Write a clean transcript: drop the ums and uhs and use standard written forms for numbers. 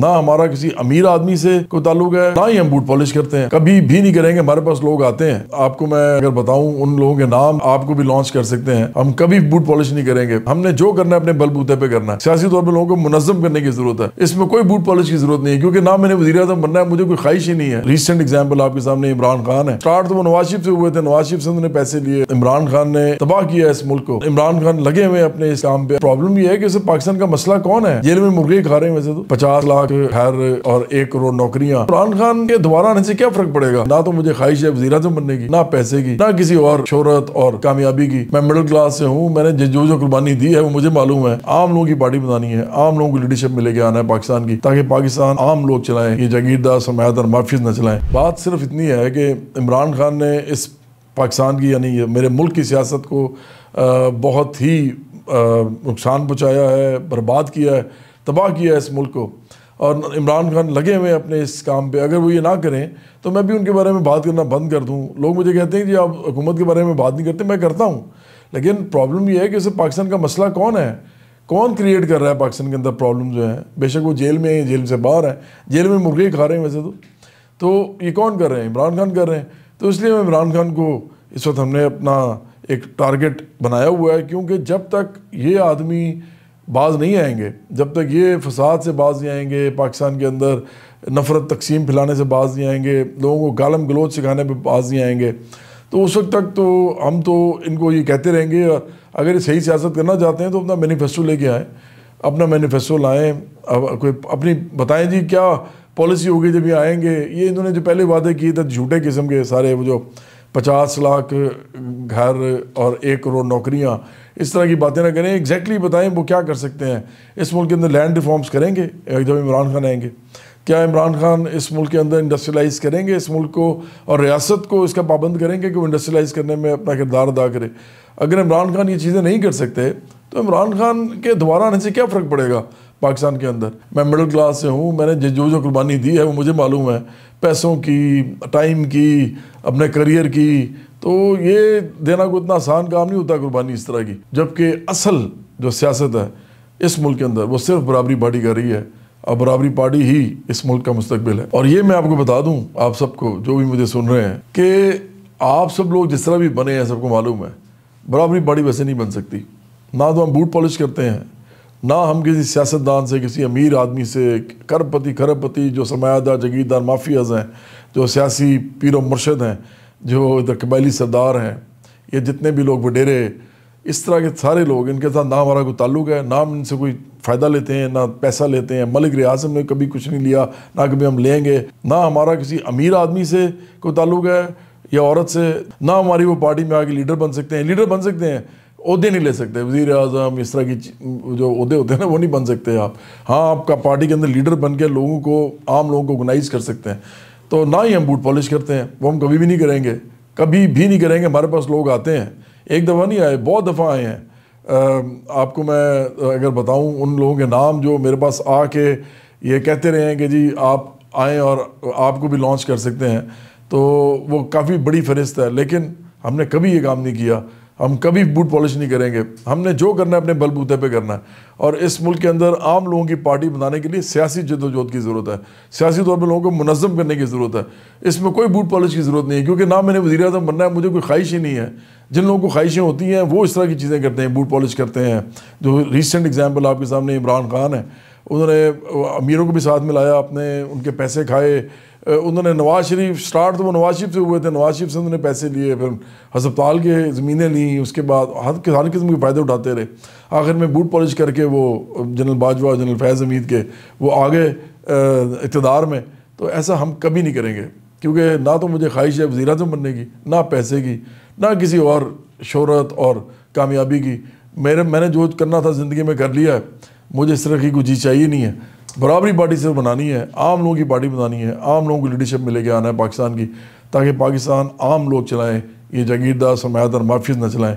ना हमारा किसी अमीर आदमी से कोई ताल्लुक है, ना ही हम बूट पॉलिश करते हैं, कभी भी नहीं करेंगे। हमारे पास लोग आते हैं, आपको मैं अगर बताऊं उन लोगों के नाम आपको भी लॉन्च कर सकते हैं। हम कभी बूट पॉलिश नहीं करेंगे। हमने जो करना है अपने बलबूते पे करना है। सियासी तौर पर लोगों को मुनज़्ज़म करने की जरूरत है, इसमें कोई बूट पॉलिश की जरूरत नहीं है, क्योंकि ना मैंने वज़ीर आज़म बनना है, मुझे कोई ख्वाहिश ही नहीं है। रिसेंट एग्जाम्पल आपके सामने इमरान खान है। स्टार्ट तो वो नवाज शरीफ से हुए थे, नवाज शरीफ से उन्होंने पैसे लिए, इमरान खान ने तबाह किया इस मुल्क को। इमरान खान लगे हुए अपने इस काम पे। प्रॉब्लम ये है कि पाकिस्तान का मसला कौन है? जेल में मुर्गे खा रहे हैं वैसे तो 50 लाख घर और 1 करोड़ नौकरियां। इमरान खान के दोबारा आने से क्या फर्क पड़ेगा? ना तो मुझे ख्वाहिश है वज़ीर आज़म बनने की, ना पैसे की, ना किसी और शोहरत और कामयाबी की। मैं मिडिल क्लास से हूँ, मैंने जो कुर्बानी दी है वो मुझे मालूम है। आम लोगों की पार्टी बनानी है, आम लोगों को लीडरशिप मिलेगी आना है पाकिस्तान की, ताकि पाकिस्तान आम लोग चलाएं, ये जागीरदार सरमायादार माफियाज न चलाएं। बात सिर्फ इतनी है कि इमरान खान ने इस पाकिस्तान की यानी मेरे मुल्क की सियासत को बहुत ही नुकसान पहुँचाया है, बर्बाद किया है, तबाह किया है इस मुल्क को। और इमरान खान लगे हुए अपने इस काम पे। अगर वो ये ना करें तो मैं भी उनके बारे में बात करना बंद कर दूं। लोग मुझे कहते हैं कि आप हुकूमत के बारे में बात नहीं करते, मैं करता हूं, लेकिन प्रॉब्लम ये है कि पाकिस्तान का मसला कौन है, कौन क्रिएट कर रहा है पाकिस्तान के अंदर प्रॉब्लम जो है। बेशक वो जेल में है, जेल से बाहर है, जेल में मुर्गे खा रहे हैं वैसे तो ये कौन कर रहे हैं? इमरान खान कर रहे हैं। तो इसलिए मैं इमरान खान को इस वक्त हमने अपना एक टारगेट बनाया हुआ है, क्योंकि जब तक ये आदमी बाज नहीं आएंगे, जब तक ये फसाद से बाज नहीं आएंगे, पाकिस्तान के अंदर नफ़रत तकसीम फैलाने से बाज नहीं आएंगे, लोगों को गालम गलोच सिखाने पे बाज नहीं आएंगे, तो उस वक्त तक तो हम तो इनको ये कहते रहेंगे। और अगर ये सही सियासत करना चाहते हैं तो अपना मैनिफेस्टो लेके आएँ, अपना मैनिफेस्टो लाएँ, कोई अपनी बताएं जी क्या पॉलिसी होगी जब ये आएंगे। ये इन्होंने जो पहले वादे किए थे झूठे किस्म के सारे, वो जो 50 लाख घर और 1 करोड़ नौकरियां, इस तरह की बातें ना करें। एग्जैक्टली बताएं वो क्या कर सकते हैं। इस मुल्क के अंदर लैंड रिफॉर्म्स करेंगे जब इमरान खान आएंगे? क्या इमरान खान इस मुल्क के अंदर इंडस्ट्रियलाइज़ करेंगे इस मुल्क को और रियासत को इसका पाबंद करेंगे कि वो इंडस्ट्रियलाइज़ करने में अपना किरदार अदा करे? अगर इमरान खान ये चीज़ें नहीं कर सकते तो इमरान खान के दोबारा आने से क्या फ़र्क पड़ेगा पाकिस्तान के अंदर? मैं मिडिल क्लास से हूँ, मैंने जो कुर्बानी दी है वो मुझे मालूम है, पैसों की, टाइम की, अपने करियर की। तो ये देना कोई इतना आसान काम नहीं होता कुर्बानी इस तरह की। जबकि असल जो सियासत है इस मुल्क के अंदर वो सिर्फ बराबरी पार्टी कर रही है, और बराबरी पार्टी ही इस मुल्क का मुस्तकबिल है। और ये मैं आपको बता दूं, आप सबको जो भी मुझे सुन रहे हैं, कि आप सब लोग जिस तरह भी बने हैं सबको मालूम है बराबरी पार्टी वैसे नहीं बन सकती। ना तो हम बूट पॉलिश करते हैं, ना हम किसी सियासतदान से, किसी अमीर आदमी से, खरबपति जो सरमायादार जागीरदार माफियाज हैं, जो सियासी पीर मुर्शद हैं, जो इधर कबायली सरदार हैं, ये जितने भी लोग वडेरे, इस तरह के सारे लोग, इनके साथ ना हमारा कोई ताल्लुक है, ना हम इनसे कोई फ़ायदा लेते हैं, ना पैसा लेते हैं। मलिक रियाज ने कभी कुछ नहीं लिया, ना कभी हम लेंगे। ना हमारा किसी अमीर आदमी से कोई ताल्लुक है या औरत से, ना हमारी वो पार्टी में आके लीडर बन सकते हैं। लीडर बन सकते हैं, ओहदे नहीं ले सकते। वज़ीर आज़म इस तरह की जो ओहदे होते हैं ना, वो नहीं बन सकते आप। हाँ, आपका पार्टी के अंदर लीडर बन के लोगों को, आम लोगों को ऑर्गेनाइज़ कर सकते हैं। तो ना ही हम बूट पॉलिश करते हैं, वो हम कभी भी नहीं करेंगे, कभी भी नहीं करेंगे। हमारे पास लोग आते हैं, एक दफ़ा नहीं आए, बहुत दफ़ा आए हैं। आपको मैं अगर बताऊं उन लोगों के नाम जो मेरे पास आके ये कहते रहे हैं कि जी आप आएँ और आपको भी लॉन्च कर सकते हैं, तो वो काफ़ी बड़ी फहरिस्त है। लेकिन हमने कभी ये काम नहीं किया, हम कभी बूट पॉलिश नहीं करेंगे। हमने जो करना है अपने बलबूते पे करना है। और इस मुल्क के अंदर आम लोगों की पार्टी बनाने के लिए सियासी जद्दोजहद की ज़रूरत है, सियासी तौर पर लोगों को मुनज़्ज़म करने की ज़रूरत है। इसमें कोई बूट पॉलिश की ज़रूरत नहीं है, क्योंकि ना मैंने वज़ीर आज़म बनना है, मुझे कोई ख्वाहिश ही नहीं है। जिन लोगों को ख्वाहिशें होती हैं वो इस तरह की चीज़ें करते हैं, बूट पॉलिश करते हैं। जो रिसेंट एग्जाम्पल आपके सामने इमरान खान है, उन्होंने अमीरों को भी साथ मिलाया, आपने उनके पैसे खाए। उन्होंने नवाज शरीफ, स्टार्ट तो वो नवाज शरीफ से हुए थे, नवाज शरीफ से उन्होंने पैसे लिए, फिर हस्पताल के ज़मीनें ली, उसके बाद हर किस्म के फ़ायदे उठाते रहे। आखिर में बूट पॉलिश करके वो जनरल बाजवा, जनरल फैज़ हमीद के वो आगे इक़्तिदार में। तो ऐसा हम कभी नहीं करेंगे, क्योंकि ना तो मुझे ख्वाहिश है वज़ीर आज़म बनने की, ना पैसे की, ना किसी और शोहरत और कामयाबी की। मैंने जो करना था ज़िंदगी में कर लिया है, मुझे इस तरह की कोई चीज़ चाहिए नहीं है। बराबरी पार्टी से बनानी है, आम लोगों की पार्टी बनानी है, आम लोगों को लीडरशिप मिलेगी आना है पाकिस्तान की, ताकि पाकिस्तान आम लोग चलाएं, ये जागीरदार सरमायादार माफियाज न चलाएं।